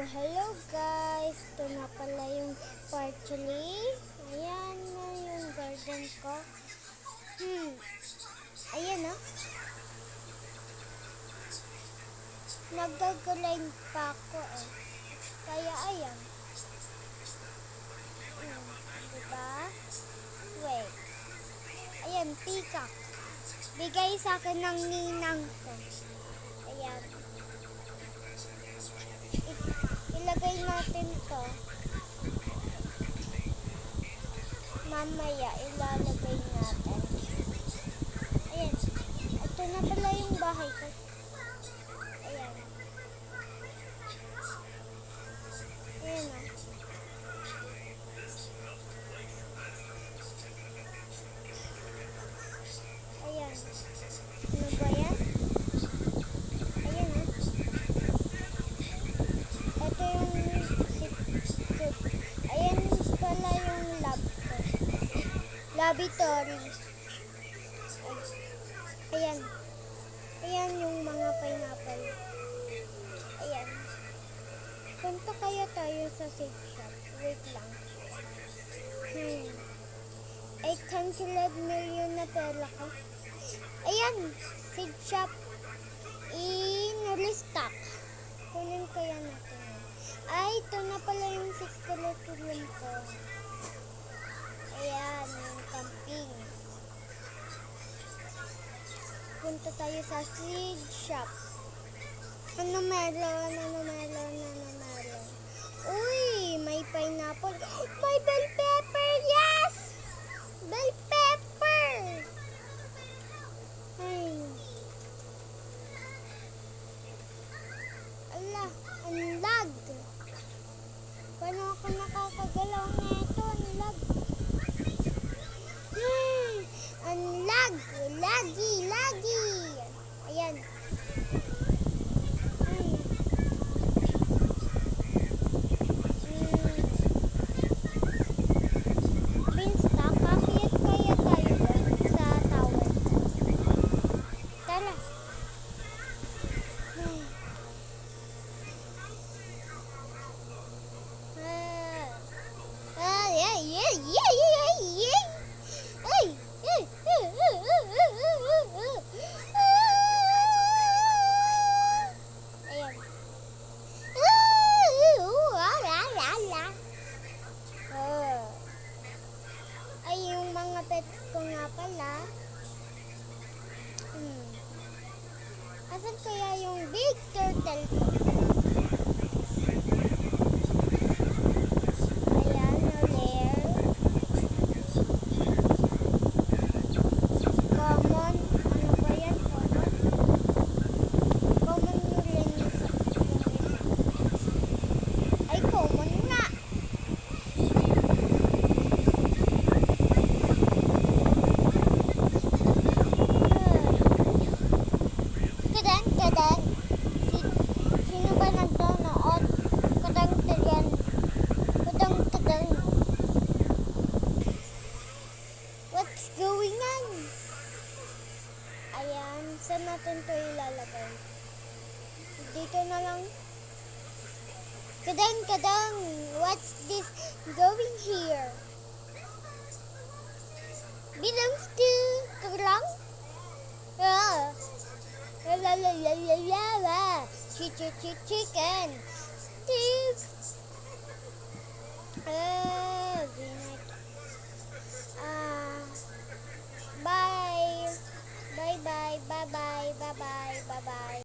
Hello guys! Ito na pala yung partially. Ayan na yung garden ko. Ayan o. Nagagulay pa ako eh. Kaya ayan. Diba? Wait. Ayan, peacock. Bigay sa akin ng ninang ko. Ayan. Ilagay natin to. Mamaya ilalagay natin. Ayan. Ito na pala yung bahay ko. Ayan. Ayan o. Ayan. Ano ba yan? Ayan o. Ito yung ayan pala yung lab ko. Laboratory. Ayan. Ayan yung mga pineapple. Ayan. Punta kaya tayo sa seed shop. Wait lang. 800 million na pera ko. Ayan. Seed shop. In-restock. Kunin kaya natin. Ay, ito na pala yung secret room ko. Ayan, yung camping. Punta tayo sa seed shop. Ano meron? Uy, may pineapple. May bell pepper! Yes! Bell pepper! Ay. Ala, ang lag. Paano ako nakakagalaw na ito? Ang lag. Ang lag. Lagi. Ayan. Beanstalk, kakiyat kaya tayo sa tower. Tara. Ay, yung mga pets ko nga pala. Asan kaya yung big turtle ko? Ayan, rare. Common. Ano ba yan? Common? Common yun rin yung sa ay, common nga. Kadang. Sino ba nagdanood? Kadang. What's going on? Ayan, saan natin ito ilalagay? Dito na lang. Kadang. What's this going here? Belongs to Kadang? Chicken.